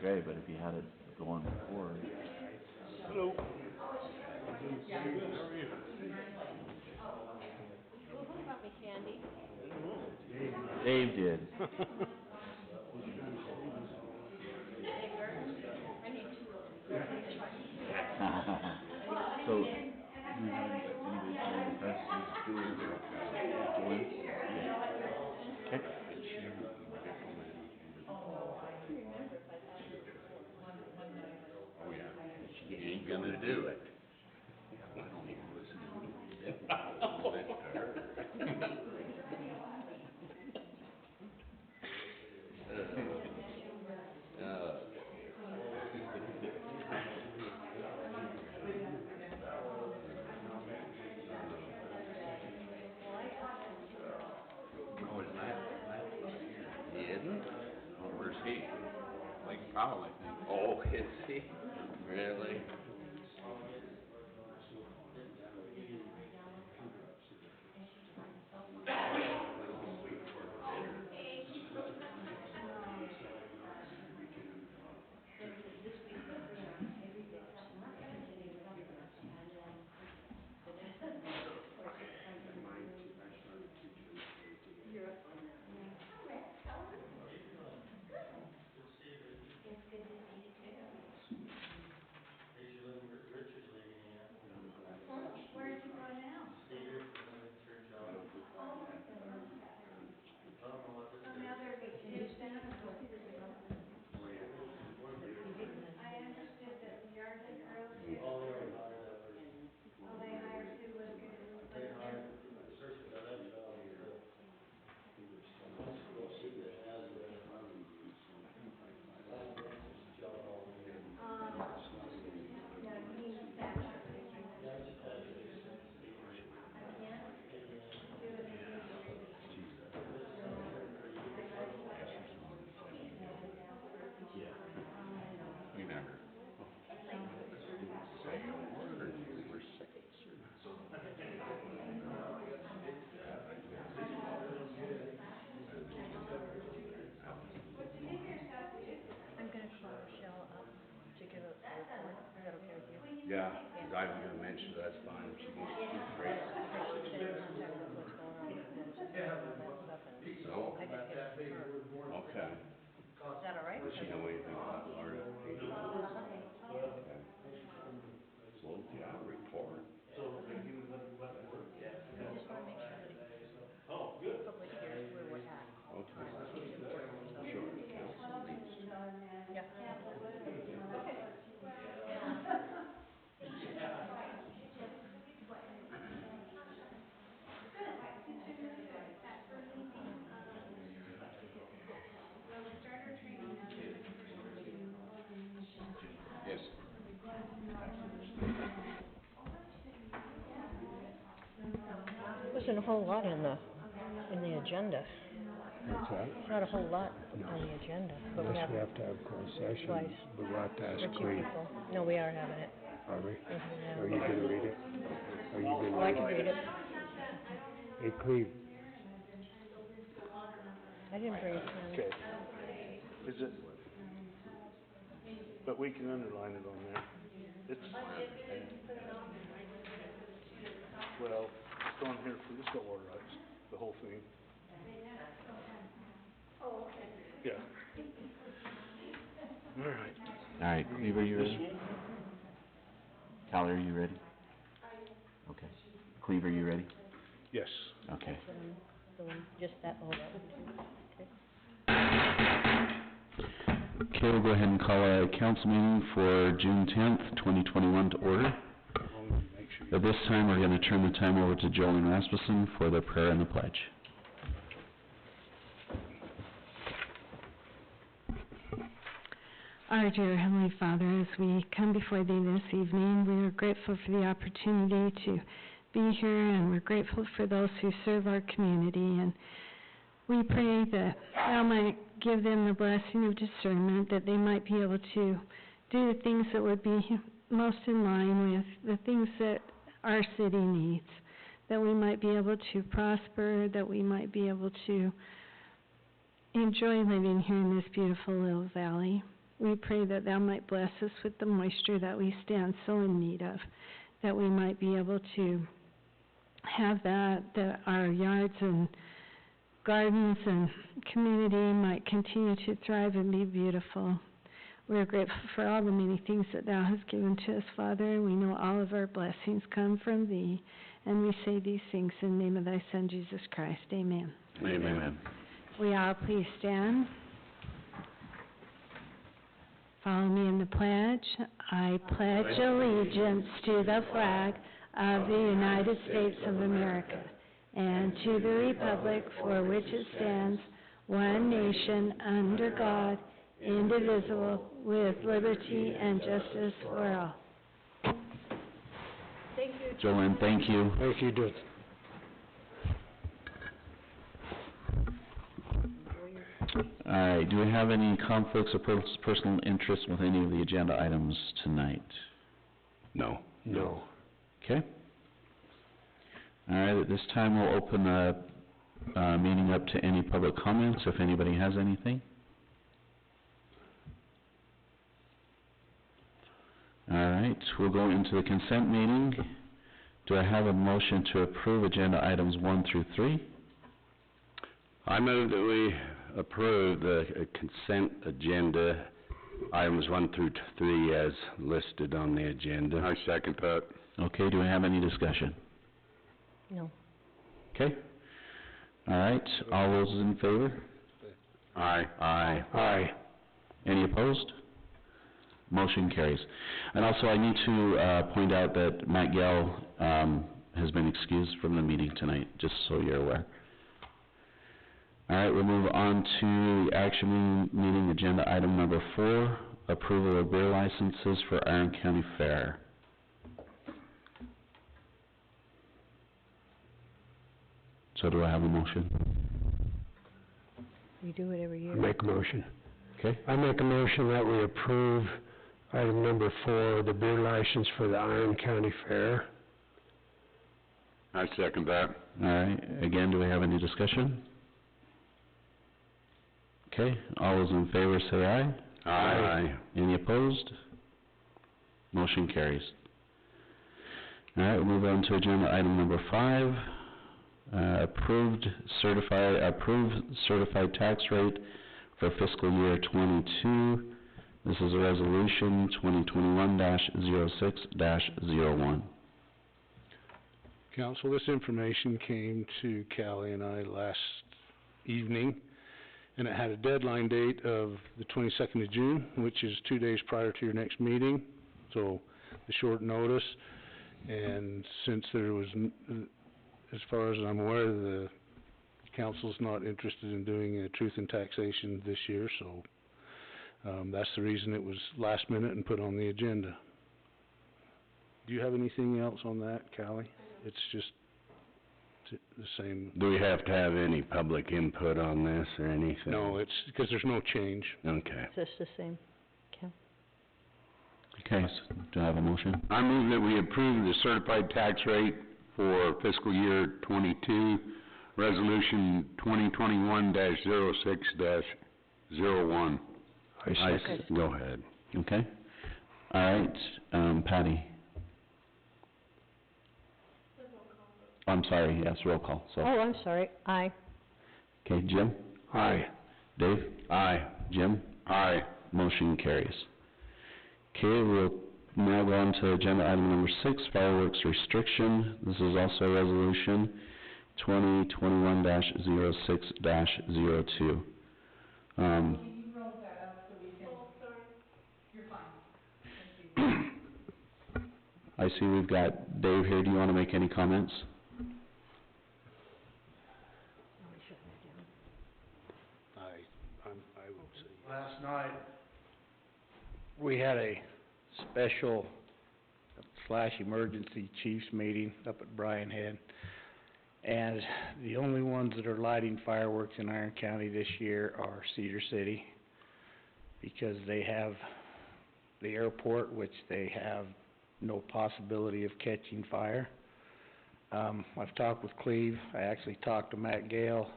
great, but if you had it going before. Hello. Who brought me candy? Dave did. I need two of them. So, do you have anybody sign the press? Julie? Okay. Oh, yeah. She ain't gonna do it. I don't even listen to it. Oh, it's not. He isn't? Oh, where's he? Like Powell, I think. Oh, is he? Really? It's good to see you too. Richard's leaving here. Where is he going now? Cedar for another church job. I don't know what this is. Some other ditch down or what? I understood that the yard and girls. All they already hired that person. Oh, they hired who was good. They hired the person that that job is the principal that has the job all here. Yeah, he's Thatcher. Yeah, it's Thatcher. Again? Do it again. Yeah. We never say a word. We were safe. I'm going to call Michelle up to give a report. Is that okay with you? Yeah, because I was going to mention that's fine. She was great. She said in contact with what's going on with the and all that stuff, and So, I just get it from her. okay. Is that all right? Does she know anything about Florida? Okay. Well, yeah, report. I just want to make sure that Oh, good. public hears where we're at all the time. It's important, so. Sure. Yeah. Okay. Well, we start our training on the Yes. Wasn't a whole lot in the agenda. What's that? Not a whole lot on the agenda, but we Unless we have have to have closed session, twice. but we'll have to ask For two Cleve. people. No, we are having it. Are we? Yeah. Are you gonna read it? Are you Oh, I gonna? can read it. Hey, Cleve. I didn't bring a pen. Okay. Is it? But we can underline it on there. It's, well, it's on here for this all right, the whole thing. Oh, okay. Yeah. All right. All right, Cleve, are you ready? Tyler, are you ready? Okay. Cleve, are you ready? Yes. Okay. Just that, hold on. Okay. Okay, we'll go ahead and call a council meeting for June 10th, 2021 to order. Make sure you... At this time, we're going to turn the time over to Jolene Rasmussen for the prayer and the pledge. Our dear Heavenly Father, as we come before Thee this evening, we are grateful for the opportunity to be here, and we're grateful for those who serve our community, and we pray that Thou might give them the blessing of discernment, that they might be able to do the things that would be most in line with the things that our city needs, that we might be able to prosper, that we might be able to enjoy living here in this beautiful little valley. We pray that thou might bless us with the moisture that we stand so in need of, that we might be able to have that our yards and gardens and community might continue to thrive and be beautiful. We are grateful for all the many things that thou hast given to us, Father, and we know all of our blessings come from thee. And we say these things in the name of thy Son, Jesus Christ. Amen. Amen. We all please stand. Follow me in the pledge. I pledge allegiance to the flag of the United States of America and to the republic for which it stands, one nation, under God, indivisible, with liberty and justice for all. Thank you. Joanne, thank you. Thank you, Dick. All right, do we have any conflicts of personal interest with any of the agenda items tonight? No. No. Okay. All right, at this time, we'll open the meeting up to any public comments, if anybody has anything. All right, we'll go into the consent meeting. Do I have a motion to approve agenda items 1 through 3? I move that we approve the consent agenda, items 1 through 3 as listed on the agenda. I second that. Okay, do we have any discussion? No. Okay. All right, all those in favor? Aye. Aye. Aye. Any opposed? Motion carries. And also, I need to point out that Matt Gale has been excused from the meeting tonight, just so you're aware. All right, we'll move on to the action meeting agenda item number 4, approval of beer licenses for Iron County Fair. So do I have a motion? We do it every year. Make a motion. Okay, I make a motion that we approve item number 4, the beer license for the Iron County Fair. I second that. all right. Again, do we have any discussion? Okay, all those in favor say aye. Aye. Any opposed? Motion carries. All right, we'll move on to agenda item number 5, approved certified tax rate for fiscal year 22. This is a resolution 2021-06-01. Council, this information came to Callie and I last evening, and it had a deadline date of the 22nd of June, which is 2 days prior to your next meeting, so the short notice. And since there was, as far as I'm aware, the council's not interested in doing a truth in taxation this year, so that's the reason it was last minute and put on the agenda. Do you have anything else on that, Callie? It's just the same. Do we have to have any public input on this or anything? No, it's because there's no change. Okay. It's just the same. Okay, so do I have a motion? I move that we approve the certified tax rate for fiscal year 22, resolution 2021-06-01. I second. Go ahead. Okay. All right, Patty. I'm sorry, yes, roll call, so. Oh, I'm sorry. Aye. Okay, Jim? Aye. Dave? Aye. Jim? Aye. Motion carries. Okay, we'll now go on to agenda item number 6, fireworks restriction. This is also a resolution 2021-06-02. I see we've got Dave here. Do you want to make any comments? I would say. Last night, we had a special / emergency chiefs meeting up at Bryan Head. And the only ones that are lighting fireworks in Iron County this year are Cedar City, because they have the airport, which they have no possibility of catching fire. I've talked with Cleve. I actually talked to Matt Gale,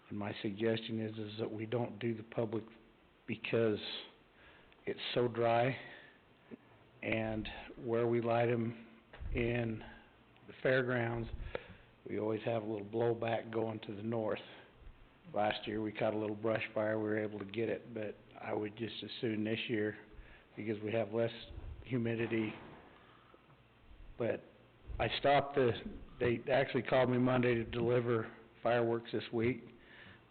and my suggestion is that we don't do the public, because it's so dry, and where we light them in the fairgrounds, we always have a little blowback going to the north. Last year, we caught a little brush fire, we were able to get it, but I would just as soon this year, because we have less humidity. But I stopped they actually called me Monday to deliver fireworks this week,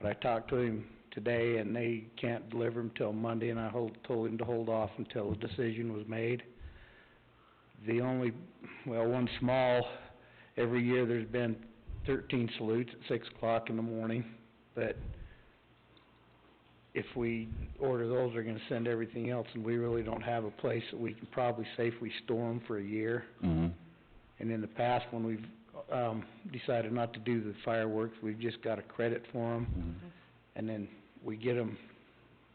but I talked to him today, and they can't deliver them till Monday, and I told him to hold off until a decision was made. The only, one small, every year there's been 13 salutes at 6 o'clock in the morning, but if we order those, they're gonna send everything else, and we really don't have a place that we can probably safely store them for a year. Mm-hmm. And in the past, when we've, decided not to do the fireworks, we've just got a credit for them, Mm-hmm. and then we get them,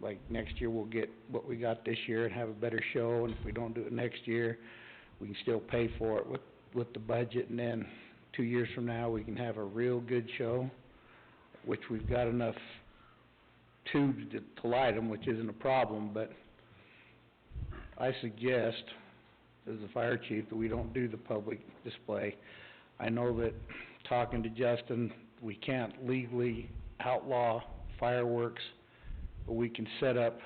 like, next year we'll get what we got this year and have a better show, and if we don't do it next year, we can still pay for it with the budget, and then 2 years from now, we can have a real good show, which we've got enough tubes to light them, which isn't a problem, but I suggest, as the fire chief, that we don't do the public display. I know that, talking to Justin, we can't legally outlaw fireworks, but we can set up,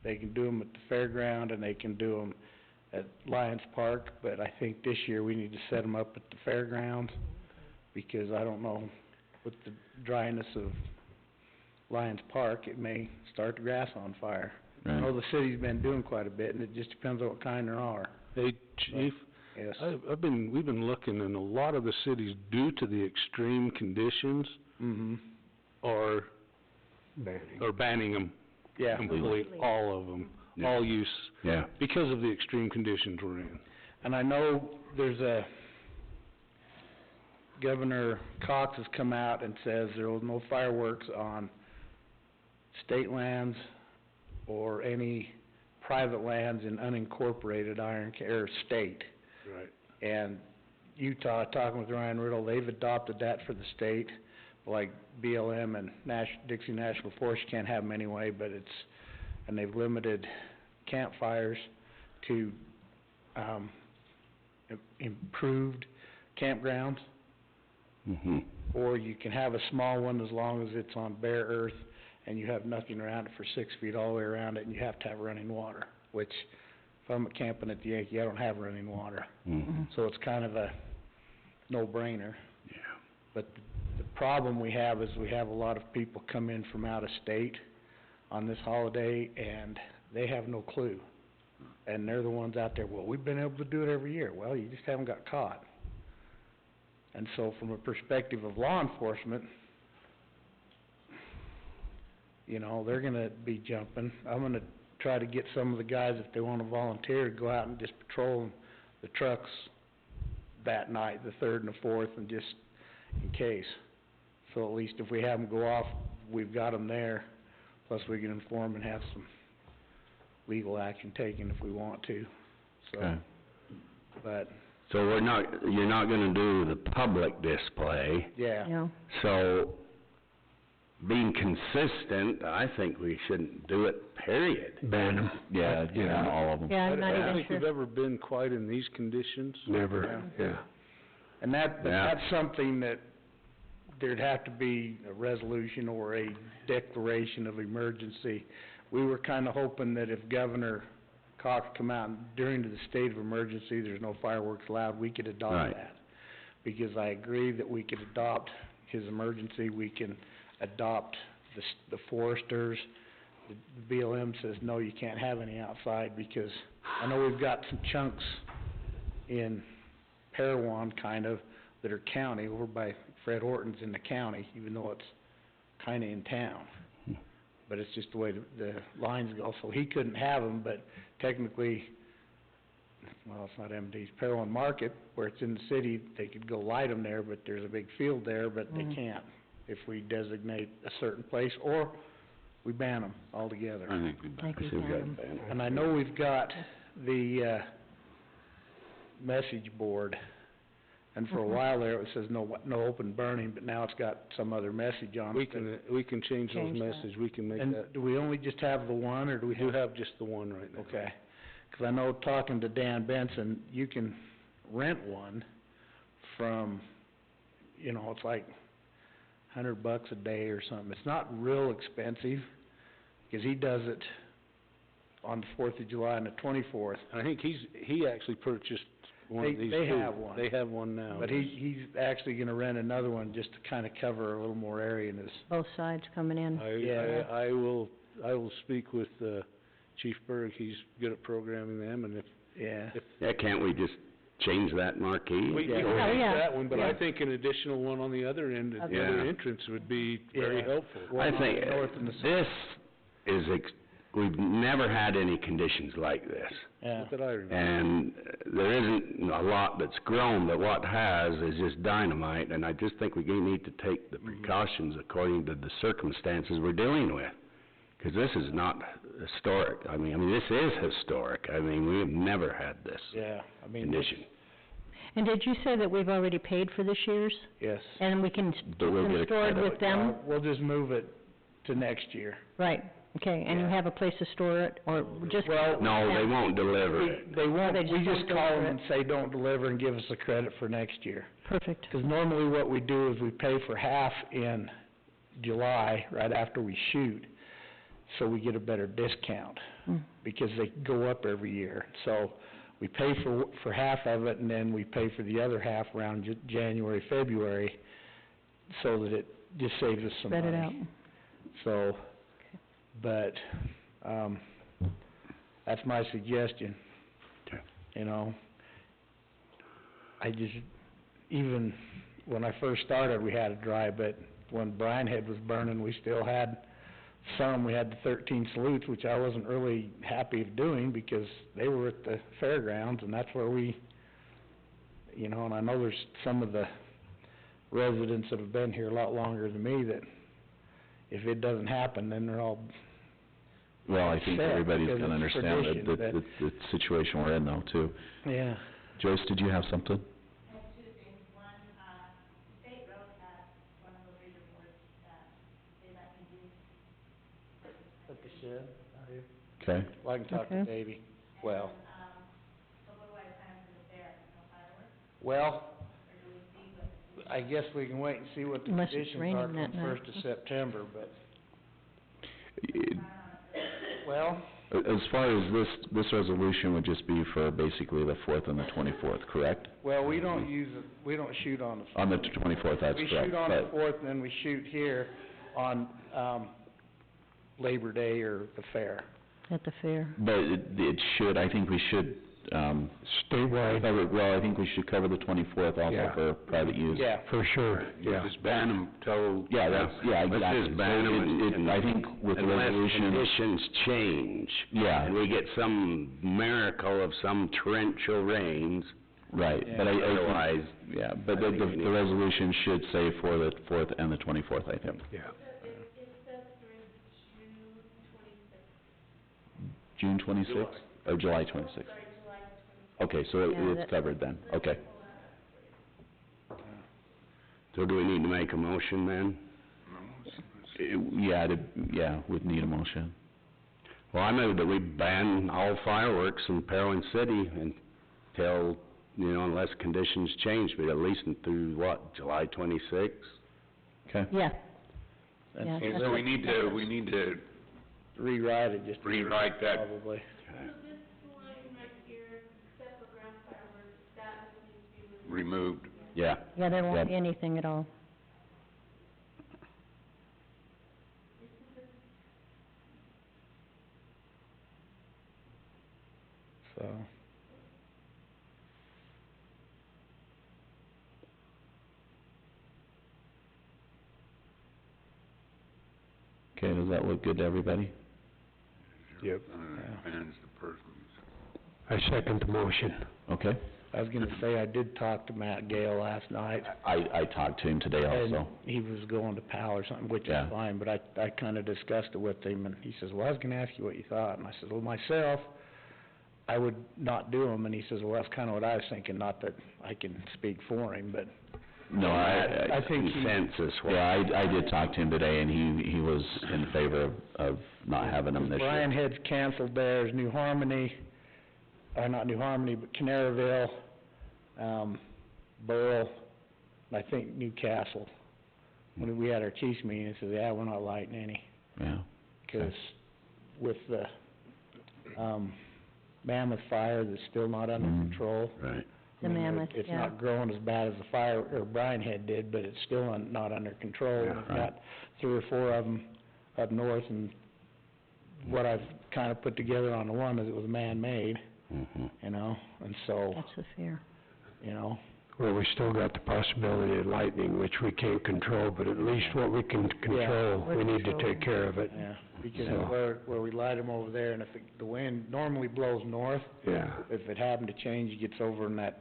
they can do them at the fairground and they can do them at Lions Park, but I think this year we need to set them up at the fairgrounds, because I don't know, with the dryness of Lions Park, it may start the grass on fire. I Right. know the city's been doing quite a bit, and it just depends on what kind there are. Hey, Chief, Yes. we've been looking, in a lot of the cities, due to the extreme conditions, Mm-hmm. are banning. banning them Yeah. completely, all of them, Yeah. all use, Yeah. because of the extreme conditions we're in. And I know there's Governor Cox has come out and says there will no fireworks on state lands or any private lands in unincorporated state. Right. And Utah, talking with Ryan Riddle, they've adopted that for the state, like BLM and Dixie National Forest can't have them anyway, but and they've limited campfires to, improved campgrounds, Mm-hmm. or you can have a small one as long as it's on bare earth and you have nothing around it for 6 feet all the way around it, and you have to have running water, which, if I'm camping at the Yankee, I don't have running water. Mm-hmm. So it's kind of a no-brainer. Yeah. But the problem we have is we have a lot of people come in from out of state on this holiday, and they have no clue. And they're the ones out there, well, we've been able to do it every year. Well, you just haven't got caught. And so from a perspective of law enforcement, you know, they're gonna be jumping. I'm gonna try to get some of the guys, if they wanna volunteer, to go out and just patrol the trucks that night, the 3rd and the 4th, and just in case. So at least if we have them go off, we've got them there, plus we can inform and have some legal action taken if we want to, so. Okay. But, So you're not gonna do the public display, yeah. Yeah. so being consistent, I think we shouldn't do it, period. Ban them. Yeah, yeah, all of them. Yeah, I I'm not don't even think sure. we've ever been quite in these conditions. Never, yeah. And Yeah. that's something that there'd have to be a resolution or a declaration of emergency. We were kinda hoping that if Governor Cox come out and during the state of emergency, there's no fireworks allowed, we could adopt Right. that. Because I agree that we could adopt his emergency, we can adopt the foresters. The BLM says, no, you can't have any outside, because I know we've got some chunks in Parowan, kind of, that are county, over by Fred Horton's in the county, even though it's kinda in town. But it's just the way the lines go, so he couldn't have them, but technically, well, it's not MD's, Parowan Market, where it's in the city, they could go light them there, but there's a big field there, but they can't if we designate a certain place, or we ban them altogether. I think we Like we So we've got can. ban. And I know we've got the, message board And for a while there, it says no open burning, but now it's got some other message on it. We can change those Change that. messages, we can make And that, do we only just have the one, or do we we do have just the one right now. Okay, 'cause I know talking to Dan Benson, you can rent one from, you know, it's like $100 a day or something. It's not real expensive, 'cause he does it on the 4th of July and the 24th. And I think he actually purchased one of these too. They have one. They have one now. But he's actually gonna rent another one just to kinda cover a little more area in his, Both sides coming in. Yeah. I will speak with, Chief Berg, he's good at programming them, and yeah. Yeah, can't we just change that marquee? we Yeah. can Oh, change yeah. that one, but I Yeah. think an additional one on the other end, at the Yeah. other entrance would be very Yeah. helpful. One I on think the north and the south. this is we've never had any conditions like this. Yeah. Not that I remember. And there isn't a lot that's grown, but what has is just dynamite, and I just think we need to take the precautions according to the circumstances we're dealing with. 'Cause this is not historic. I mean, this is historic. I mean, we have never had this Yeah, I mean, condition. And did you say that we've already paid for this year's? yes. And we can But we'll get a store it credit. with them? We'll just move it to next year. Right, okay, and you Yeah. have a place to store it, or just? Well, No, they won't deliver it. They won't, They we just just don't call them deliver and say, don't deliver, and give us the credit for next year. Perfect. 'Cause normally what we do is we pay for half in July, right after we shoot, so we get a better discount, Mm. because they go up every year. So, we pay for half of it, and then we pay for the other half around January, February, so that it just saves us some money. Spread it out. So, but, that's my suggestion. Okay. You know, I just, even when I first started, we had a dry, but when Bryan Head was burning, we still had some. We had the 13 salutes, which I wasn't really happy of doing, because they were at the fairgrounds, and that's where we, you know, and I know there's some of the residents that have been here a lot longer than me that if it doesn't happen, then they're all, Well, I think Sad, everybody's because gonna it's understand tradition, the situation we're in though, too. yeah. Joyce, did you have something? I have two things. One, State Road has one of those reader boards that they let me use. At the shed, Okay. well, I can talk to Okay. Davy. Well, So what do I plan for the fair? No fireworks, well, or do we see what? I guess we can wait and see what the Unless it's conditions raining are from that night. 1st of September, but, well, As far as this resolution would just be for basically the 4th and the 24th, correct? well, we don't we don't shoot on the On the 24th, that's We correct, shoot on the but, 4th, and then we shoot here on, Labor Day or the fair. At the fair. but it should, I think we should, Statewide, well, I think we should cover the 24th also Yeah. for private use. Yeah, for sure, yeah. Just ban them till... Yeah, exactly. Let's just ban them So I think with the unless resolution, conditions change. yeah, And we get some miracle of some torrential rains, right, but I think, otherwise, yeah, but I think we need- the resolution should say for the 4th and the 24th, I think. Yeah. It says through June 26th. June 26th, or July 26th? July 26th. Okay, so Yeah, it's that- covered then, okay. so do we need to make a motion then? Yeah, would need a motion. Well, I move that we ban all fireworks in Parowan City until, unless conditions change, but at least through, July 26th? Okay, Yeah. That's- Yeah, Okay, that's so what- we need to rewrite it just rewrite that. probably. So this line right here, except for ground fireworks, that needs to be removed. Removed. yeah, Yeah, there won't Yep. be anything at all. So, okay, does that look good to everybody? Yep. Bans the persons. I second the motion. Okay, I was gonna say, I did talk to Matt Gale last night, I talked to him today also. and he was going to PAL or something, which is Yeah. fine, but I kinda discussed it with him, and he says, well, I was gonna ask you what you thought, and I said, well, myself, I would not do them, and he says, well, that's kinda what I was thinking, not that I can speak for him, but No, I think he- Consensus, yeah, I did talk to him today, and he was in favor of not having them this year. Brian Head's canceled theirs, New Harmony, not New Harmony, but Canaryville, Burl, and I think Newcastle. When we had our chiefs meeting, he said, yeah, we're not lighting any, Yeah, 'cause with the, Mammoth fire that's still not under control. right. The I mean, Mammoth, It's yeah. not growing as bad as the fire, or Brian Head did, but it's still not under control. Yeah, We've right. got 3 or 4 of them up north, and what I've kinda put together on the one is it was man-made, Mhm. you know, and so, That's the fear. you know, Well, we still got the possibility of lightning, which we can't control, but at least what we can control, we're we need to controlling. take care of it. yeah, because So- where we light them over there, and if the wind normally blows north, Yeah, if it happened to change, it gets over in that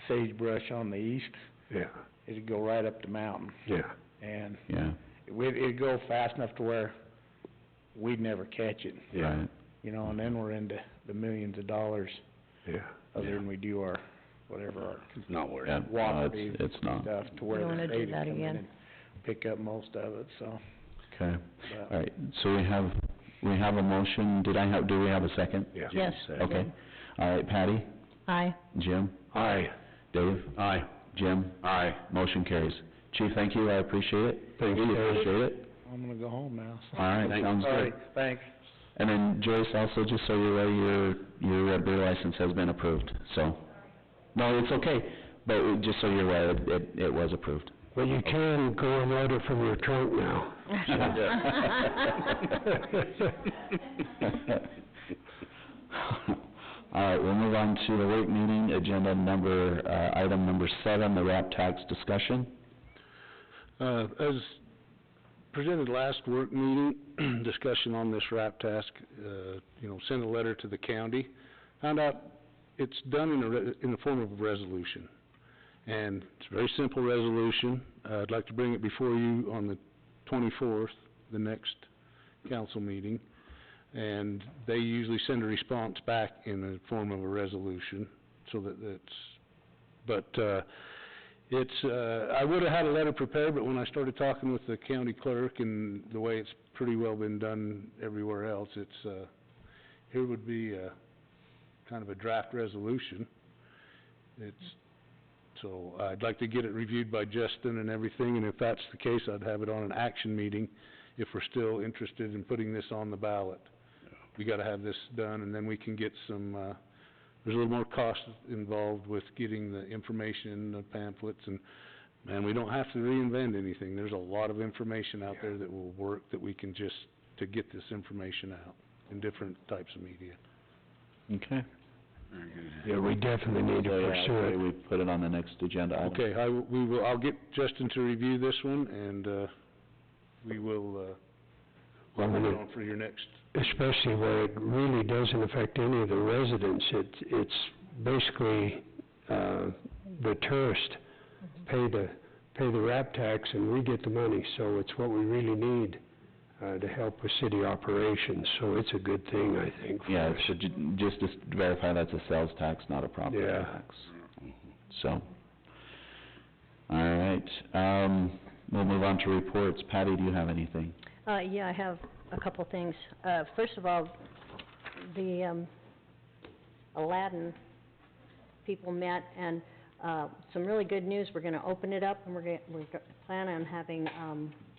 sagebrush on the east, yeah, it'd go right up the mountain, yeah. and yeah, it'd go fast enough to where we'd never catch it, right. you know, and then we're into the millions of dollars Yeah. other than we do our, whatever, our It's not worth Yeah, it. water no, fees it's and not. stuff, to where don't the wanna do state would that come in again. and pick up most of it, so, Okay, but- all right, so we have a motion, do we have a second? Yeah. Yes. Okay, all right, Patty, Aye. Jim, Aye. Dave, Aye. Jim, Aye. motion carries. Chief, thank you, I appreciate it. Thank Really you. appreciate it. I'm gonna go home now, so. All right, Thanks. sounds All good. right, thanks. And then Joyce, also, just so you're aware, your beer license has been approved, so. No, it's okay, but just so you're aware, it was approved. Well, you can go and load it from your trunk now. All right, we'll move on to the work meeting, agenda item number 7, the RAP tax discussion. As presented last work meeting, discussion on this RAP task, sent a letter to the county. Found out it's done in the form of a resolution. And it's a very simple resolution. I'd like to bring it before you on the 24th, the next council meeting. And they usually send a response back in the form of a resolution, so that I would've had a letter prepared, but when I started talking with the county clerk and the way it's pretty well been done everywhere else, here would be kind of a draft resolution. So I'd like to get it reviewed by Justin and everything, and if that's the case, I'd have it on an action meeting if we're still interested in putting this on the ballot. We gotta have this done, and then we can get some, there's a little more cost involved with getting the information in the pamphlets, and we don't have to reinvent anything. There's a lot of information out there that will work, that we can just, to get this information out in different types of media. Okay. Yeah, we definitely need to So, yeah, pursue okay, it. we put it on the next agenda item. Okay, I'll get Justin to review this one, and, we will, Well, put when it it- on for your next. Especially where it really doesn't affect any of the residents. It's basically, the tourist pay the RAP tax and we get the money, so it's what we really need, to help with city operations, so it's a good thing, I think, for Yeah, us. so just to verify that's a sales tax, not a property Yeah. tax. So, all right, we'll move on to reports. Patty, do you have anything? Yeah, I have a couple things. First of all, the, Aladdin people met, and, some really good news. We're gonna open it up, and we plan on having,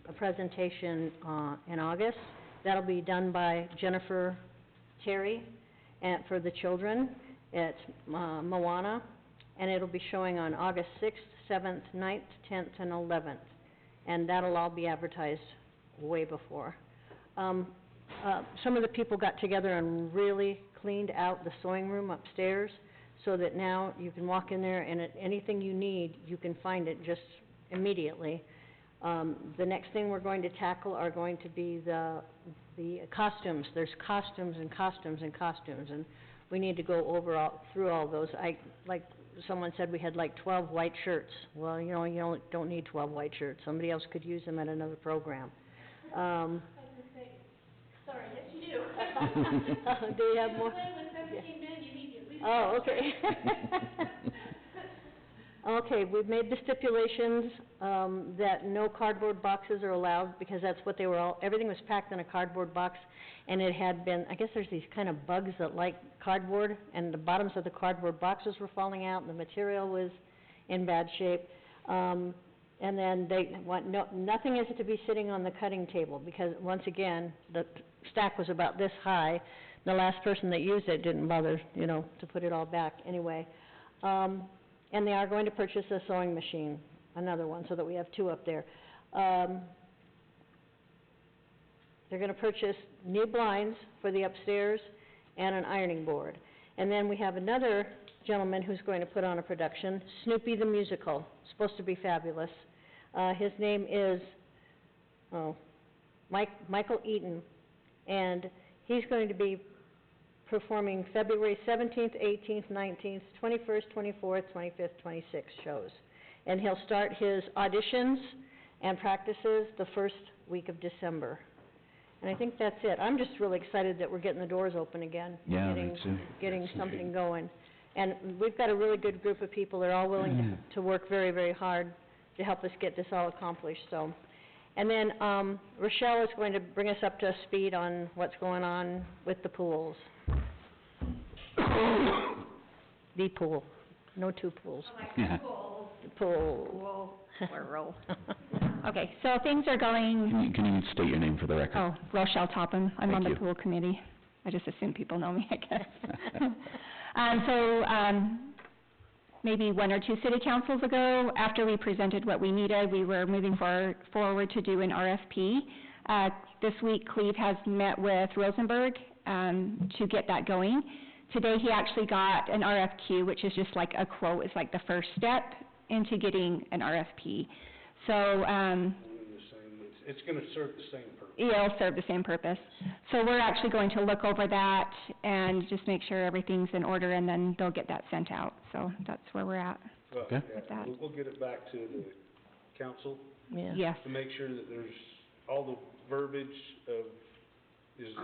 a presentation, in August. That'll be done by Jennifer Terry, and for the children. It's, Moana, and it'll be showing on August 6th, 7th, 9th, 10th, and 11th. And that'll all be advertised way before. Some of the people got together and really cleaned out the sewing room upstairs, so that now you can walk in there and anything you need, you can find it just immediately. The next thing we're going to tackle are going to be the costumes. There's costumes and costumes and costumes, and we need to go through all those. Like someone said, we had like 12 white shirts. Well, you don't need 12 white shirts. Somebody else could use them at another program. Sorry, yes you do. Do you have more? If you play with 17 men, you Oh, okay. Okay, we've made the stipulations, that no cardboard boxes are allowed, because that's what they were all, everything was packed in a cardboard box, and it had been, I guess there's these kind of bugs that like cardboard, and the bottoms of the cardboard boxes were falling out, and the material was in bad shape. And then they want, nothing is to be sitting on the cutting table, because once again, the stack was about this high. The last person that used it didn't bother, to put it all back anyway. And they are going to purchase a sewing machine, another one, so that we have two up there. They're gonna purchase new blinds for the upstairs and an ironing board. And then we have another gentleman who's going to put on a production, Snoopy the Musical, supposed to be fabulous. His name is, Michael Eaton, and he's going to be performing February 17th, 18th, 19th, 21st, 24th, 25th, 26th shows. And he'll start his auditions and practices the first week of December. And I think that's it. I'm just really excited that we're getting the doors open again. Yeah, me too. Getting something going. And we've got a really good group of people. They're all willing to work very, very hard to help us get this all accomplished, so. And then, Rochelle is going to bring us up to speed on what's going on with the pools. The pool, no two pools. Yeah. The pool. Plural. Okay, so things are going, Can you state your name for the record? oh, Rochelle Topham, I'm on Thank the you. pool committee. I just assume people know me, I guess. Maybe one or two city councils ago, after we presented what we needed, we were moving forward to do an RFP. This week, Cleve has met with Rosenberg to get that going. Today, he actually got an RFQ, which is just like a quote. It's like the first step into getting an RFP. So, It's gonna serve the same purpose. yeah, it'll serve the same purpose. So we're actually going to look over that and just make sure everything's in order, and then they'll get that sent out. So that's where we're at. Well, Okay. yeah, With that. we'll get it back to the council Yeah. Yes. to make sure that there's all the verbiage of, is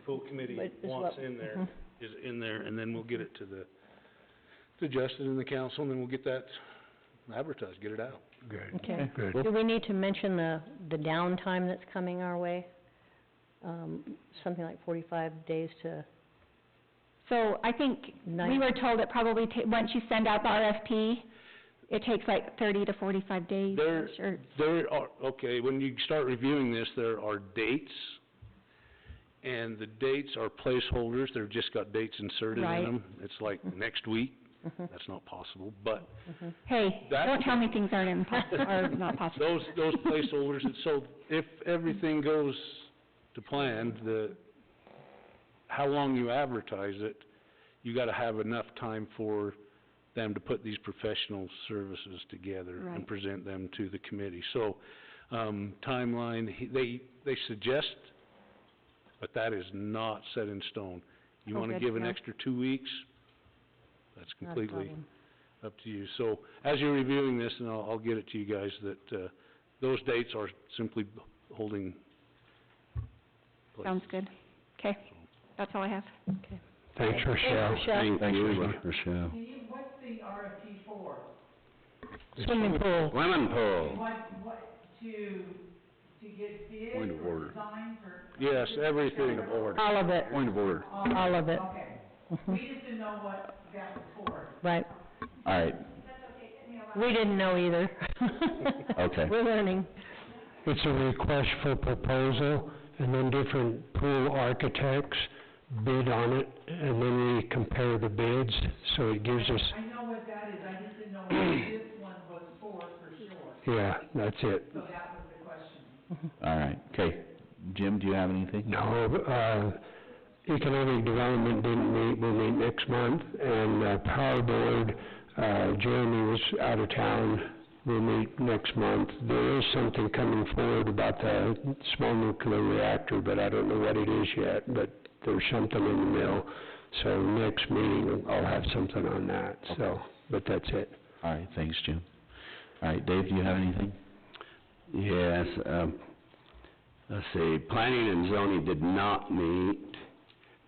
pool committee But is wants what- in there, is in there, and then we'll get it to Justin and the council, and then we'll get that advertised, get it out. Good, Okay. good. Do we need to mention the downtime that's coming our way? Something like 45 days to, So I think we were told it probably once you send out the RFP, it takes like 30 to 45 days. There are, okay, when you start reviewing this, there are dates, and the dates are placeholders, they've just got dates inserted in Right. them. It's like next week, that's not possible, but Hey, That- don't tell me things aren't impossible, or not possible. those placeholders, and so if everything goes to plan, how long you advertise it, you gotta have enough time for them to put these professional services together Right. and present them to the committee. So, timeline, they suggest, but that is not set in stone. You Oh, wanna good give to an know. extra 2 weeks, that's not a completely problem. up to you. So, as you're reviewing this, and I'll get it to you guys, that, those dates are simply holding place. Sounds good. Okay, that's all I have. Okay. Thanks, Rochelle. Rochelle. Thank you, Rochelle. What's the RFP for? Swimming pool. Swimming pool. To get bids Point of order. or designs or? Yes, everything. All of it, Point of order. all of it. Okay, we just didn't know what that was for. Right. All right, We didn't know either. Okay. We're learning. It's a request for proposal, and then different pool architects bid on it, and then we compare the bids, so it gives us, I know what that is, I just didn't know what this one was for sure, yeah, that's it. so that was the question. all right, okay. Jim, do you have anything? No, Economic Development didn't meet, will meet next month, and, Power Board, Jeremy was out of town, will meet next month. There is something coming forward about the small nuclear reactor, but I don't know what it is yet, but there's something in the middle. So next meeting, I'll have something on that, so, but that's it. All right, thanks, Jim. All right, Dave, do you have anything? Yes, let's see, planning and zoning did not meet.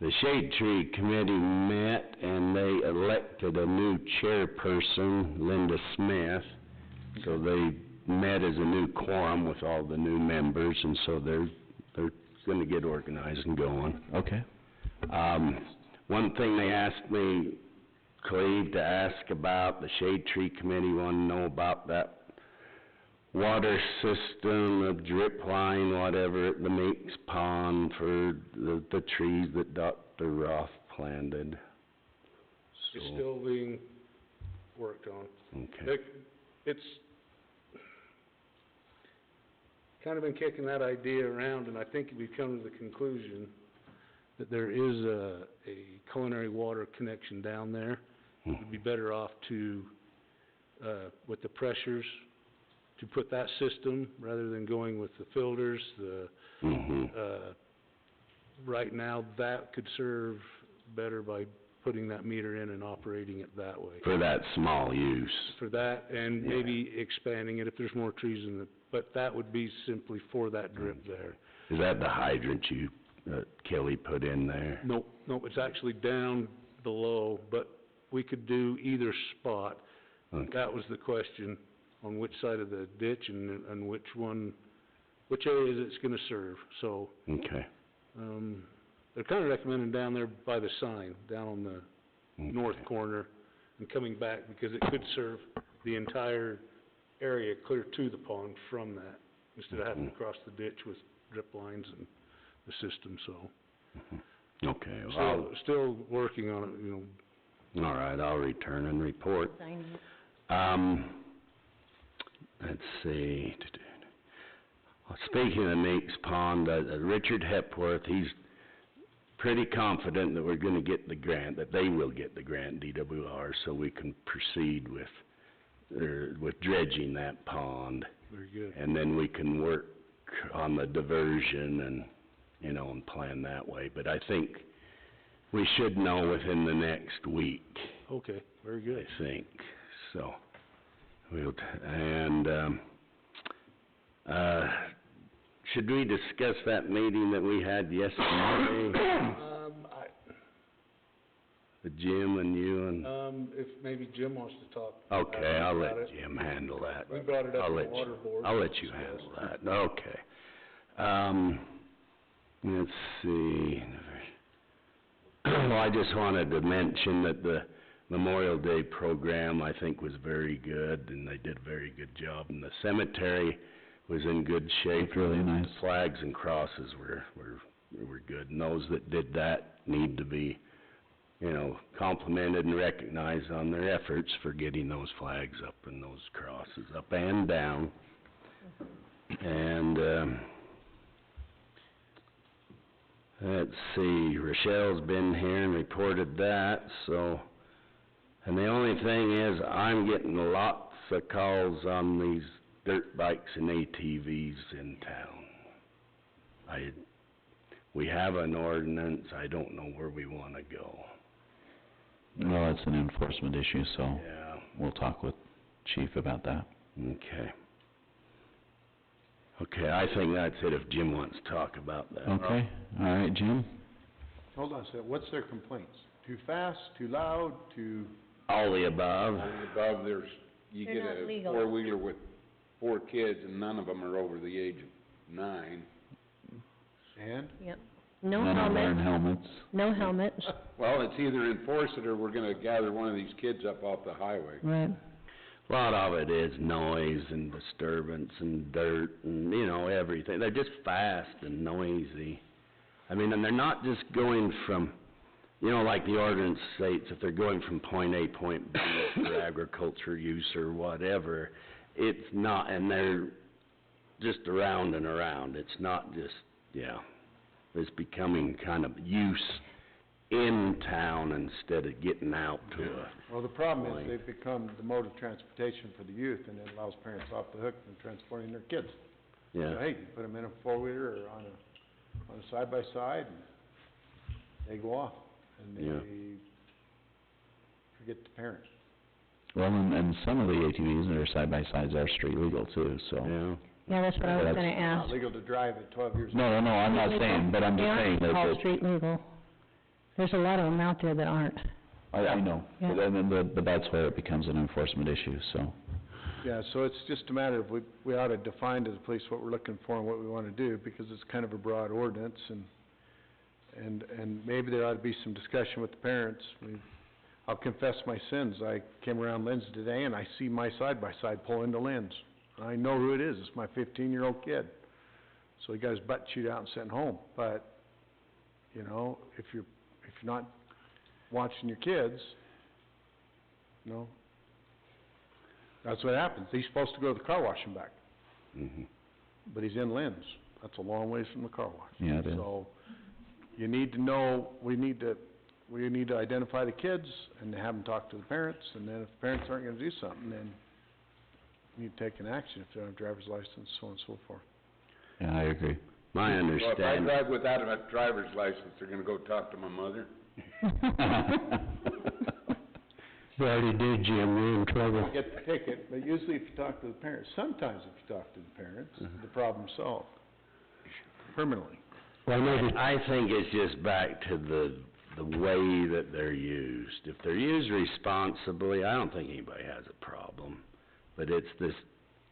the Shade Tree Committee met and they elected a new chairperson, Linda Smith. So they met as a new quorum with all the new members, and so they're gonna get organized and going. Okay. One thing they asked me, Cleve, to ask about, the Shade Tree Committee wanted to know about that water system, a drip line, whatever, at the Meeks Pond for the trees that Dr. Roth planted. It's So, still being worked on. okay. It's kind of been kicking that idea around, and I think we've come to the conclusion that there is a culinary water connection down there. We'd be better off to, with the pressures, to put that system rather than going with the filters. Right now, that could serve better by putting that meter in and operating it that way. For that small use. For that, and maybe expanding it if there's more trees in the, but that would be simply for that drip there. Is that the hydrant you, Kelly put in there? Nope, it's actually down below, but we could do either spot. Okay. That was the question, on which side of the ditch and which one, which areas it's gonna serve, so, Okay. they're kinda recommending down there by the sign, down on the north Okay. corner, and coming back, because it could serve the entire area clear to the pond from that, instead of having to cross the ditch with drip lines and the system, so. Okay, well, Still working on it, you know. all right, I'll return and report. Sign it. Let's see. Speaking of Meeks Pond, Richard Hepworth, he's pretty confident that we're gonna get the grant, that they will get the grant, DWR, so we can proceed with dredging that pond. Very good. And then we can work on the diversion and, you know, and plan that way. But I think we should know within the next week. Okay, very good. I think, so, should we discuss that meeting that we had yesterday? With Jim and you and, If maybe Jim wants to talk. okay, I'll about let it. Jim handle that. We brought it up I'll in the let water board. I'll let you handle that, okay. Let's see. Well, I just wanted to mention that the Memorial Day program, I think, was very good, and they did a very good job. And the cemetery was in good shape. Looked really nice. The flags and crosses were good, and those that did that need to be, you know, complimented and recognized on their efforts for getting those flags up and those crosses up and down. And, let's see, Rochelle's been here and reported that, so, and the only thing is, I'm getting lots of calls on these dirt bikes and ATVs in town. We have an ordinance, I don't know where we wanna go. Well, it's an enforcement issue, so Yeah, we'll talk with Chief about that. okay. Okay, I think that's it if Jim wants to talk about that. Okay, all right, Jim? Hold on a second, what's their complaints? Too fast, too loud, too... All the above. Above, you They're get not a legal. four-wheeler with 4 kids, and none of them are over the age of 9. And? Yep. No None are wearing helmets, helmets. no helmets. Well, it's either enforce it, or we're gonna gather one of these kids up off the highway. Right. A lot of it is noise and disturbance and dirt and, you know, everything. They're just fast and noisy. I mean, and they're not just going from, you know, like the ordinance states, if they're going from point A, point B for agriculture use or whatever, it's not, and they're just around and around. It's not just, yeah, it's becoming kind of use in town instead of getting out to a... Well, the problem Like- is they've become the mode of transportation for the youth, and it allows parents off the hook from transporting their kids. Yeah. So, hey, you put them in a four-wheeler or on a side-by-side, and they go off, and they Yeah. forget the parent. Well, and some of the ATVs that are side-by-sides are street legal too, so. Yeah. Yeah, that's what I was That's gonna It's not ask. legal to drive at 12 years old. No, I'm not saying, but I'm just saying They that, aren't all that, street legal. There's a lot of them out there that aren't. I know, Yeah. but then that's where it becomes an enforcement issue, so. Yeah, so it's just a matter of, we ought to define to the police what we're looking for and what we wanna do, because it's kind of a broad ordinance, and maybe there ought to be some discussion with the parents. I'll confess my sins, I came around Lynn's today, and I see my side-by-side pull into Lynn's. I know who it is, it's my 15-year-old kid. So he got his butt chewed out and sent home, but, you know, if you're not watching your kids, you know, that's what happens. He's supposed to go to the car wash and back, but he's in Lynn's. That's a long ways from the car wash. Yeah, it is. So, you need to know, we need to identify the kids and have them talk to the parents, and then if the parents aren't gonna do something, then you need to take an action if they don't have a driver's license, so on and so forth. Yeah, I agree. My Well, if I understanding, drive without a driver's license, they're gonna go talk to my mother? You already did, Jim, you're in trouble. You get the ticket, but usually if you talk to the parents, sometimes if you talk to the parents, the problem's solved permanently. Well, maybe, I think it's just back to the way that they're used. If they're used responsibly, I don't think anybody has a problem. But it's this,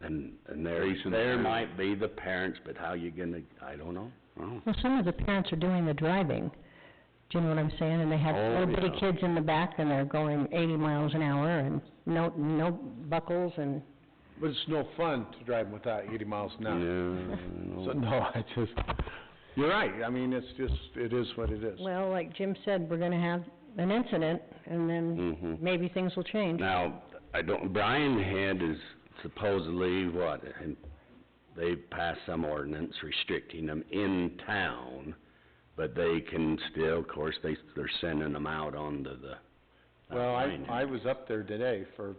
and there might be the parents, but how you gonna, I don't know. Well, some of the parents are doing the driving, do you know what I'm saying? And they have Oh, little bitty yeah. kids in the back, and they're going 80 miles an hour, and no buckles, and... But it's no fun to drive without 80 miles an hour. Yeah, So, no, I just, you're right, I mean, it is what it is. Well, like Jim said, we're gonna have an incident, and then maybe things will change. Now, Brian Head is supposedly, and they've passed some ordinance restricting them in town, but they can still, of course, they're sending them out onto the... Well, I was up there today for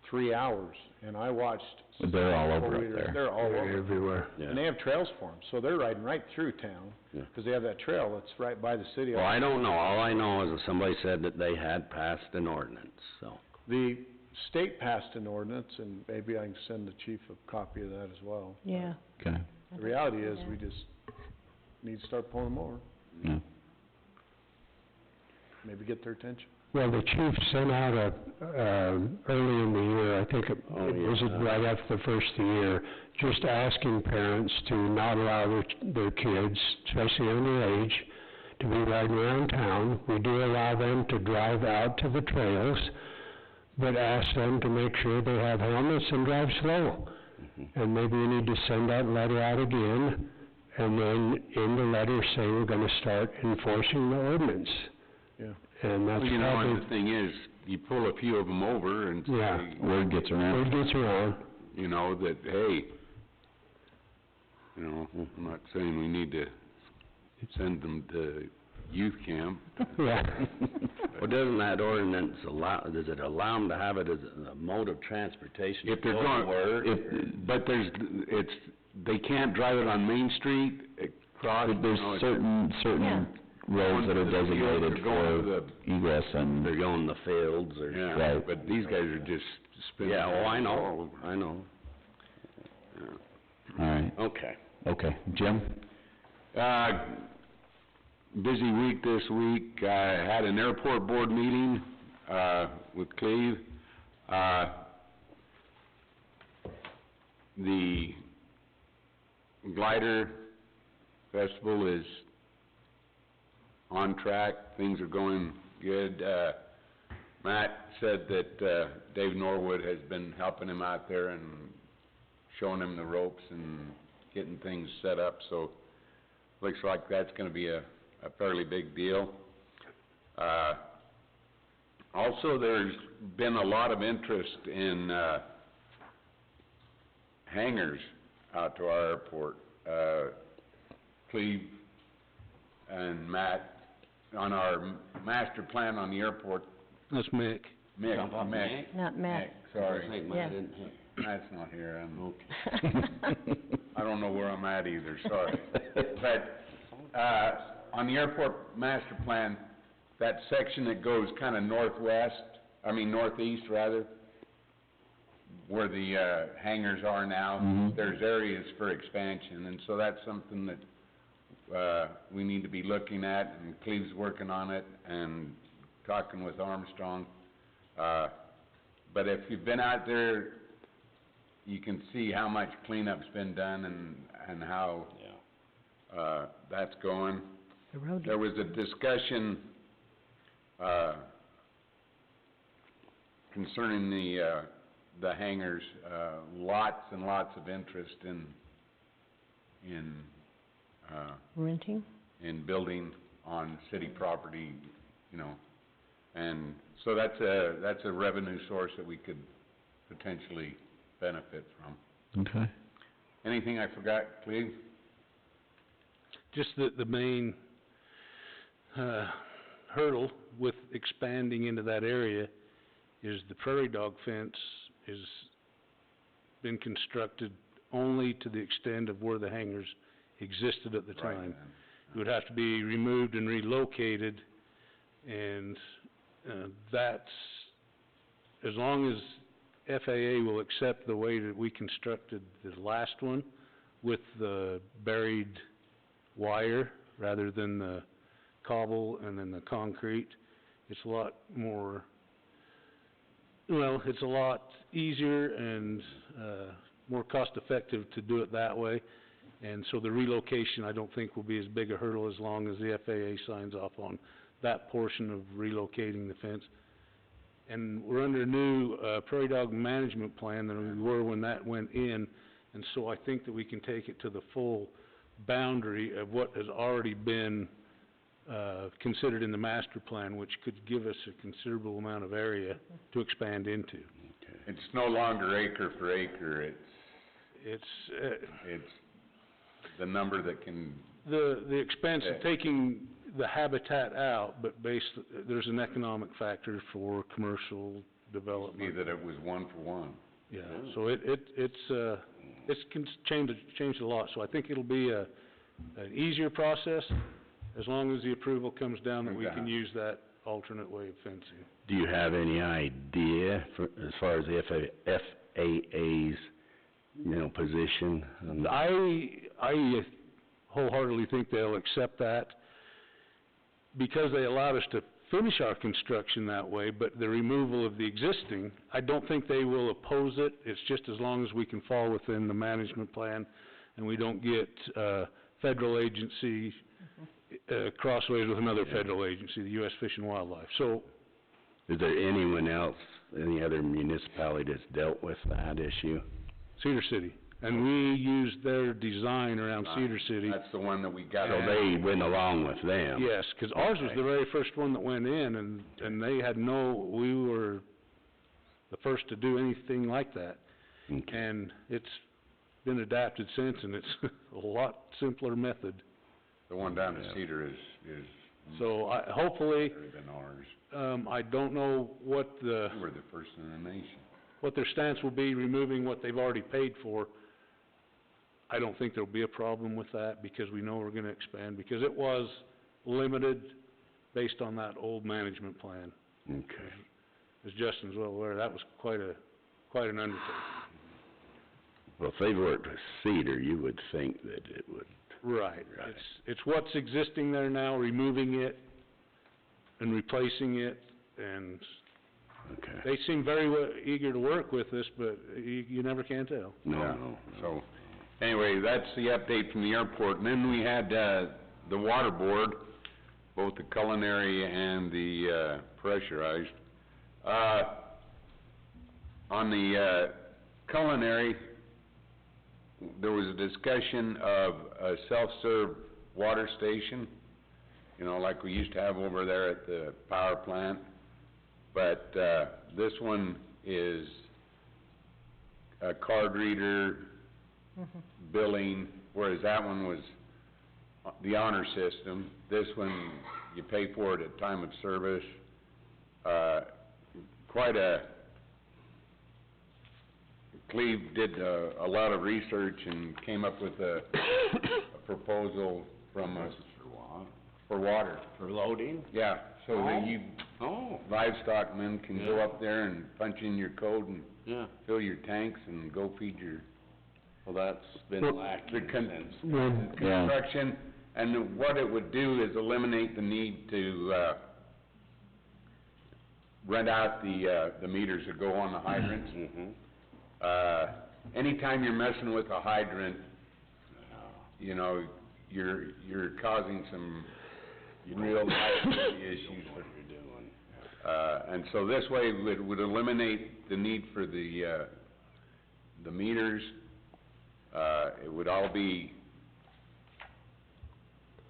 3 hours, and I watched... They're all over up four-wheelers. there. They're all they're over. everywhere. Yeah. And they have trails for them, so they're riding right through town, Yeah. because they have that trail that's right by the city. Well, I don't know, all I know is that somebody said that they had passed an ordinance, so... The state passed an ordinance, and maybe I can send the chief a copy of that as well. Yeah. Okay, The reality is, we just need to start pulling them over, yeah. maybe get their attention. Well, the chief sent out early in the year, I think it was right after the first of the year, just asking parents to not allow their kids, especially underage, to be riding around town. We do allow them to drive out to the trails, but ask them to make sure they have helmets and drive slow. And maybe we need to send that letter out again, and then in the letter say we're gonna start enforcing the ordinance. Yeah. And that's Well, you know, probably... and the thing is, you pull a few of them over and Yeah. say, Word gets around. Word gets around. you know, that, hey, you know, I'm not saying we need to send them to youth camp. Yeah. Well, doesn't that ordinance does it allow them to have it as a mode of transportation? If they're to go to work, going, but they can't drive it on Main Street, across, There's you know, certain roads that are designated for egress and... they're going in the fields or... Yeah, Right. but these guys are just spinning. Yeah, oh, I all know, over. I know. All right, Okay. Jim? Busy week this week. I had an airport board meeting, with Cleve. The Glider Festival is on track. Things are going good. Matt said that, Dave Norwood has been helping him out there and showing him the ropes and getting things set up, so looks like that's gonna be a fairly big deal. Also, there's been a lot of interest in, hangars out to our airport. Cleve and Matt, on our master plan on the airport, That's Mick. Mick, Not Matt. sorry, Yeah. Matt's not here, I'm I don't know where I'm at either, sorry. But, on the airport master plan, that section that goes kinda northeast rather, where the, hangars are now, there's areas for expansion, and so that's something that we need to be looking at, and Cleve's working on it, and talking with Armstrong. But if you've been out there, you can see how much cleanup's been done and how, that's going. The road. There was a discussion, concerning the hangars, lots and lots of interest in Renting? in building on city property, you know. And so that's a revenue source that we could potentially benefit from. Okay. Anything I forgot, Cleve? Just the main, hurdle with expanding into that area is the prairie dog fence is been constructed only to the extent of where the hangars existed at the Right, time. It would have to be removed and relocated, and, that's, as long as FAA will accept the way that we constructed the last one with the buried wire rather than the cobble and then the concrete, it's a lot more, well, it's a lot easier and, more cost-effective to do it that way. And so the relocation, I don't think, will be as big a hurdle as long as the FAA signs off on that portion of relocating the fence. And we're under a new, prairie dog management plan than we were when that went in, and so I think that we can take it to the full boundary of what has already been, considered in the master plan, which could give us a considerable amount of area to expand into. It's no longer acre for acre, It's, it's the number that can, the expense of taking the habitat out, but there's an economic factor for commercial be development. that it was one for one. Yeah, so it's changed a lot, so I think it'll be an easier process as long as the approval comes down that we can use that alternate way of fencing. Do you have any idea as far as the FAA's, position? I wholeheartedly think they'll accept that because they allowed us to finish our construction that way, but the removal of the existing, I don't think they will oppose it. It's just as long as we can fall within the management plan and we don't get, federal agency, crossways with another federal agency, the U.S. Fish and Wildlife. So, Is there anyone else, any other municipality that's dealt with that issue? Cedar City, and we used their design around Cedar City. That's the one that we got. So they went along with them? Yes, 'cause ours was the very first one that went in, and they had we were the first to do anything like that. Okay. And it's been adapted since, and it's a lot simpler method. The one down at Cedar is So hopefully, better than ours. I don't know what We're the first in the nation. what their stance will be, removing what they've already paid for. I don't think there'll be a problem with that, because we know we're gonna expand, because it was limited based on that old management plan. Okay. As Justin's well aware, that was quite an undertaking. Well, if they've worked with Cedar, you would think that it would. Right. Right. It's what's existing there now, removing it and replacing it, and Okay. they seem very eager to work with us, but you never can tell. No. So, anyway, that's the update from the airport. And then we had, the water board, both the culinary and the, pressurized. On the, culinary, there was a discussion of a self-serve water station, like we used to have over there at the power plant. But, this one is a card reader, billing, whereas that one was the honor system. This one, you pay for it at time of service. Cleve did a lot of research and came up with a proposal from us. For water. For loading? Yeah, so that you Oh. livestock men can go up there and punch in your code and Yeah. fill your tanks and go feed your Well, that's been Well, lacking the since. construction, And what it would do is eliminate the need to, rent out the meters that go on the hydrants. Anytime you're messing with a hydrant, you know, you're causing some real liability issues. And so this way would eliminate the need for the meters. It would all be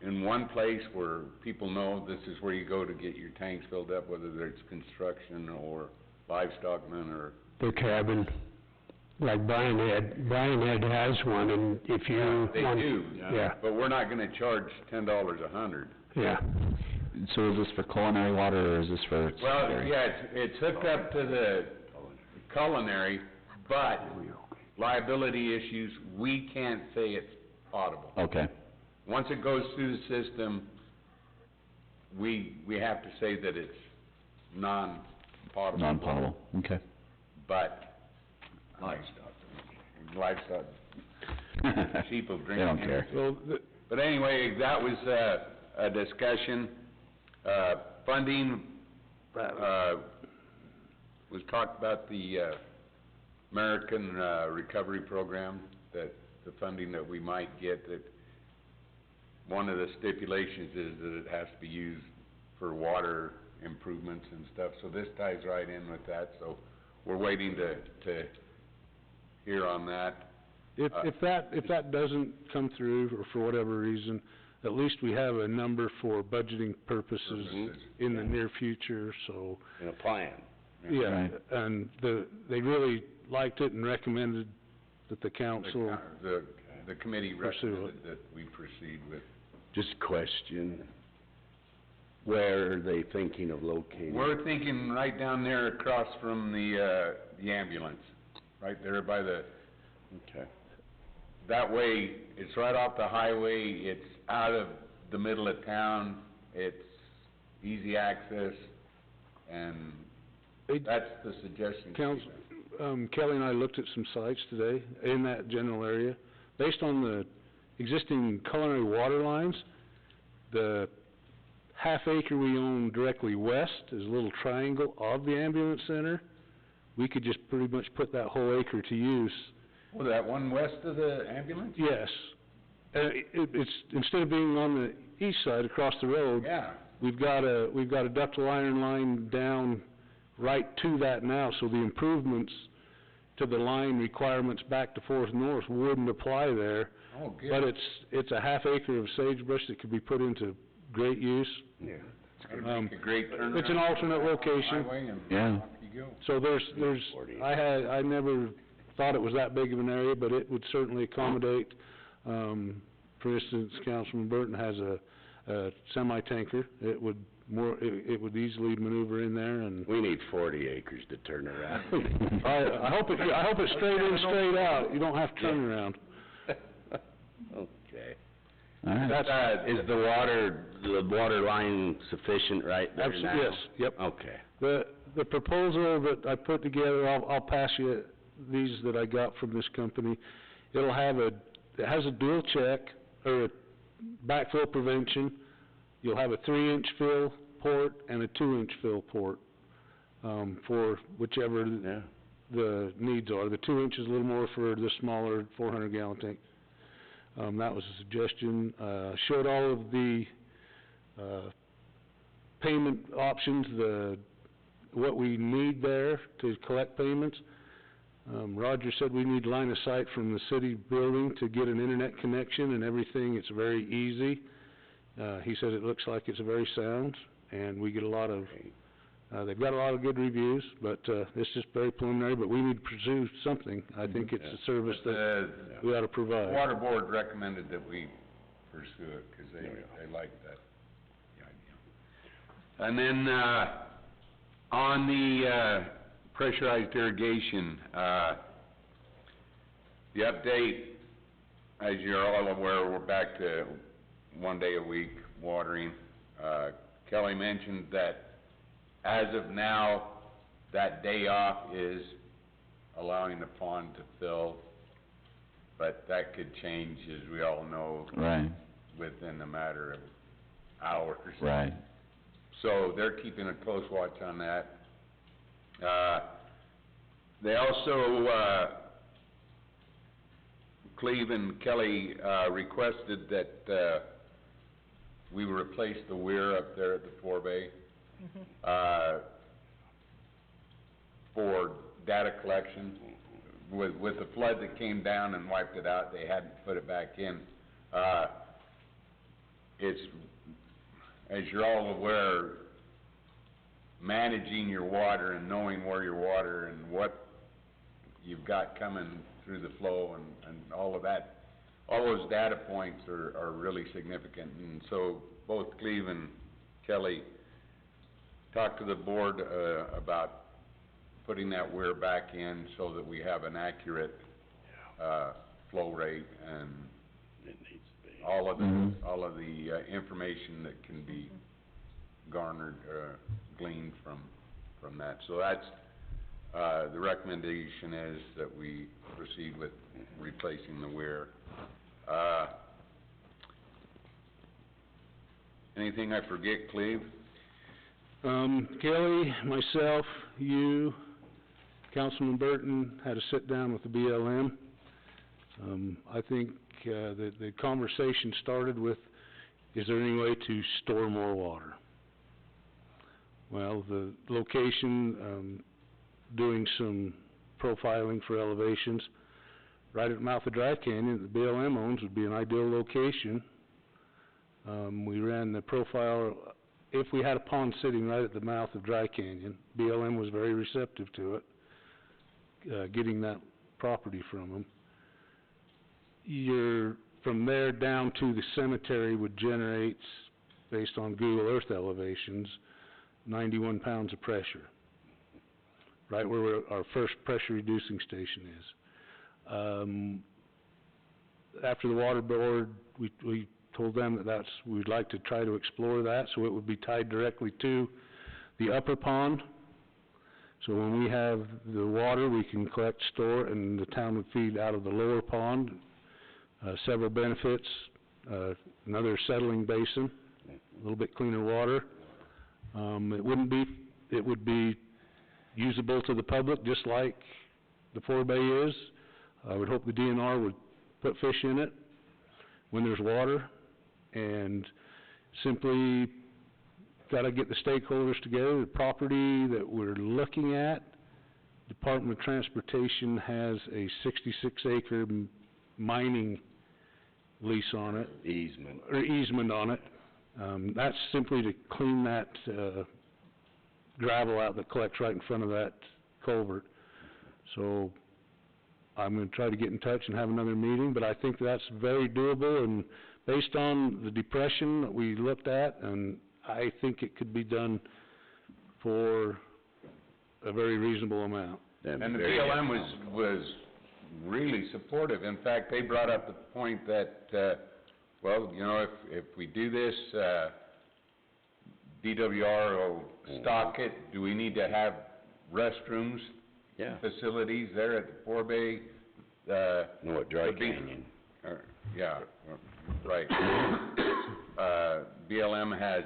in one place where people know this is where you go to get your tanks filled up, whether it's construction or livestockmen or... The cabin, like Brian Head has one, and if you want... They do, Yeah, but we're not gonna charge $10 a hundred. yeah. So is this for culinary water, or is this for... Well, yeah, it's hooked up to the culinary, but liability issues, we can't say it's potable. Okay, Once it goes through the system, we have to say that it's non-potable. non-potable, okay. But livestock, sheep will drink They it. don't care. Well, But anyway, that was a discussion. Funding, was talked about the American Recovery Program, that the funding that we might get, that one of the stipulations is that it has to be used for water improvements and stuff, so this ties right in with that, so we're waiting to hear on that. if that doesn't come through, or for whatever reason, at least we have a number for budgeting purposes in the near future, so... In a plan. Yeah, Right. and they really liked it and recommended that the council... The committee Pursue recommended that we proceed with. Just a question, where are they thinking of locating? We're thinking right down there across from the ambulance, right there by the, Okay. that way, it's right off the highway, it's out of the middle of town, it's easy access, and They- that's the suggestion. Council, Kelly and I looked at some sites today in that general area. Based on the existing culinary water lines, the half acre we own directly west is a little triangle of the ambulance center. We could just pretty much put that whole acre to use. Well, that one west of the ambulance? Yes. It's, instead of being on the east side across the road, Yeah, we've got a ductile iron line down right to that now, so the improvements to the line requirements back to Fourth North wouldn't apply there. oh, good. But it's a half acre of sagebrush that could be put into great use. Yeah. It's gonna make a great turnaround. It's an alternate location. Highway and Yeah. off you go. So I never thought it was that big of an area, but it would certainly accommodate, for instance, Councilman Burton has a semi-tanker. It would easily maneuver in there, and We need 40 acres to turn around. I hope it's straight in, straight out. You don't have to turn around. Okay. All right. That's, Is the water line sufficient right there now? yes, yep. Okay. The proposal that I put together, I'll pass you these that I got from this company. It has a dual check, or a backfill prevention. You'll have a 3-inch fill port and a 2-inch fill port, for whichever Yeah. the needs are. The 2 inch is a little more for the smaller 400-gallon tank. That was a suggestion. Showed all of the payment options, what we need there to collect payments. Roger said we need line of sight from the city building to get an internet connection and everything. It's very easy. He said it looks like it's very sound, and we get a lot of, they've got a lot of good reviews, but it's just very preliminary, but we need to pursue something. I think it's a service that we ought to provide. Water Board recommended that we pursue it, 'cause they like that, the idea. And then, on the, pressurized irrigation, the update, as you're all aware, we're back to 1 day a week watering. Kelly mentioned that as of now, that day off is allowing the pond to fill, but that could change, as we all know. Right. within a matter of hours. Right. So they're keeping a close watch on that. They also, Cleve and Kelly, requested that, we replace the weir up there at the forebay, for data collection. With the flood that came down and wiped it out, they hadn't put it back in. It's, as you're all aware, managing your water and knowing where your water and what you've got coming through the flow and all of that, all those data points are really significant. And so both Cleve and Kelly talked to the board about putting that weir back in so that we have an accurate flow rate and all of the information that can be garnered, gleaned from that. So that's, the recommendation is that we proceed with replacing the weir. Anything I forget, Cleve? Kelly, myself, you, Councilman Burton had a sit-down with the BLM. I think the conversation started with, is there any way to store more water? Well, the location, doing some profiling for elevations, right at the mouth of Dry Canyon that the BLM owns would be an ideal location. We ran the profile. If we had a pond sitting right at the mouth of Dry Canyon, BLM was very receptive to it, getting that property from them. From there down to the cemetery would generate, based on Google Earth elevations, 91 pounds of pressure, right where our first pressure reducing station is. After the water board, we told them that we'd like to try to explore that, so it would be tied directly to the upper pond. So when we have the water, we can collect, store, and the town would feed out of the lower pond. Several benefits, another settling basin, a little bit cleaner water. It would be usable to the public just like the forebay is. I would hope the DNR would put fish in it when there's water, and simply gotta get the stakeholders together. The property that we're looking at, Department of Transportation has a 66-acre mining lease on it. Easement on it. That's simply to clean that gravel out that collects right in front of that culvert. So I'm gonna try to get in touch and have another meeting, but I think that's very doable, and based on the depression that we looked at, and I think it could be done for a very reasonable amount. And the BLM was really supportive. In fact, they brought up the point that, well, you know, if we do this, DWR will stock it. Do we need to have restrooms, facilities there at the forebay? No, at Dry Canyon. Right. BLM has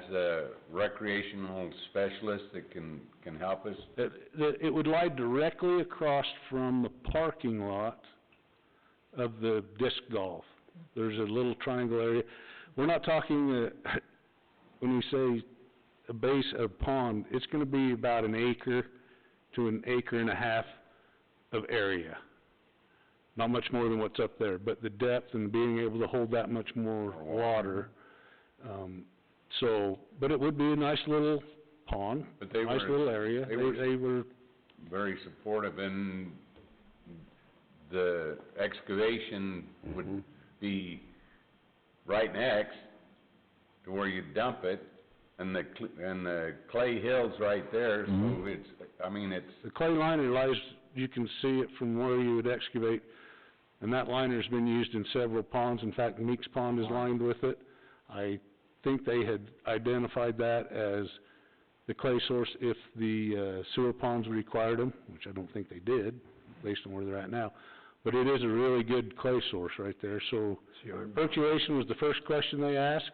recreational specialists that can help us. It would lie directly across from the parking lot of the disc golf. There's a little triangle area. We're not talking, when we say a base of pond, it's gonna be about an acre to an acre and a half of area. Not much more than what's up there, but the depth and being able to hold that much more water. But it would be a nice little pond, nice little area. They were very supportive, and the excavation would be right next to where you dump it, and the clay hill's right there, so it's, I mean, it's... The clay liner lies, you can see it from where you would excavate, and that liner's been used in several ponds. In fact, Meeks Pond is lined with it. I think they had identified that as the clay source if the sewer ponds required them, which I don't think they did, based on where they're at now. But it is a really good clay source right there, so percolation was the first question they asked.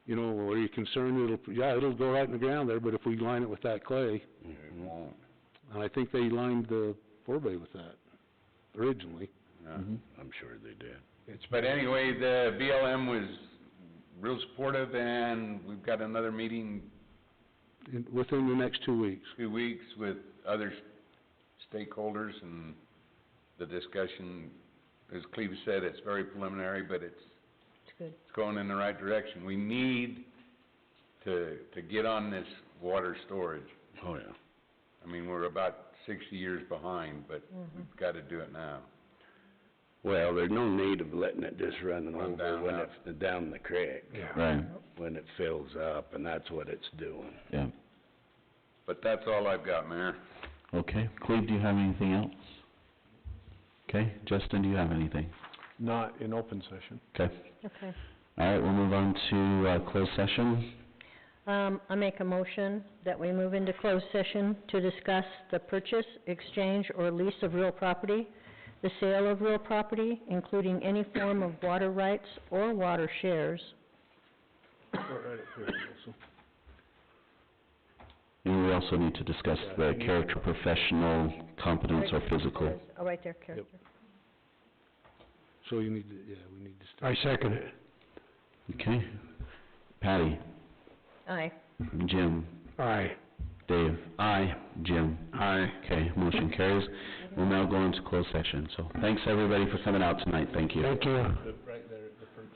You know, are you concerned it'll go right in the ground there, but if we line it with that clay, It won't. and I think they lined the forebay with that originally. Yeah. I'm sure they did. But anyway, the BLM was real supportive, and we've got another meeting Within the next 2 weeks. 2 weeks with other stakeholders, and the discussion, as Cleve said, it's very preliminary, but it's good. it's going in the right direction. We need to get on this water storage. Oh, yeah. I mean, we're about 60 years behind, but we've got to do it now. Well, there's no need of letting it just run Run over down when out. it's down the creek, Right, when it fills up, and that's what it's doing. yeah. But that's all I've got, Mayor. Okay, Cleve, do you have anything else? Okay, Justin, do you have anything? Not in open session. Okay, Okay. all right, we'll move on to, closed session. I make a motion that we move into closed session to discuss the purchase, exchange, or lease of real property, the sale of real property, including any form of water rights or water shares. And we also need to discuss the character, professional, competence, or physical. Oh, right there, character. So you need to, we need to start. I second it. Okay. Patty? Aye. Jim? Aye. Dave? Aye. Jim? Aye. Okay, motion carries. We'll now go into closed session. So, thanks everybody for coming out tonight. Thank you. Thank you.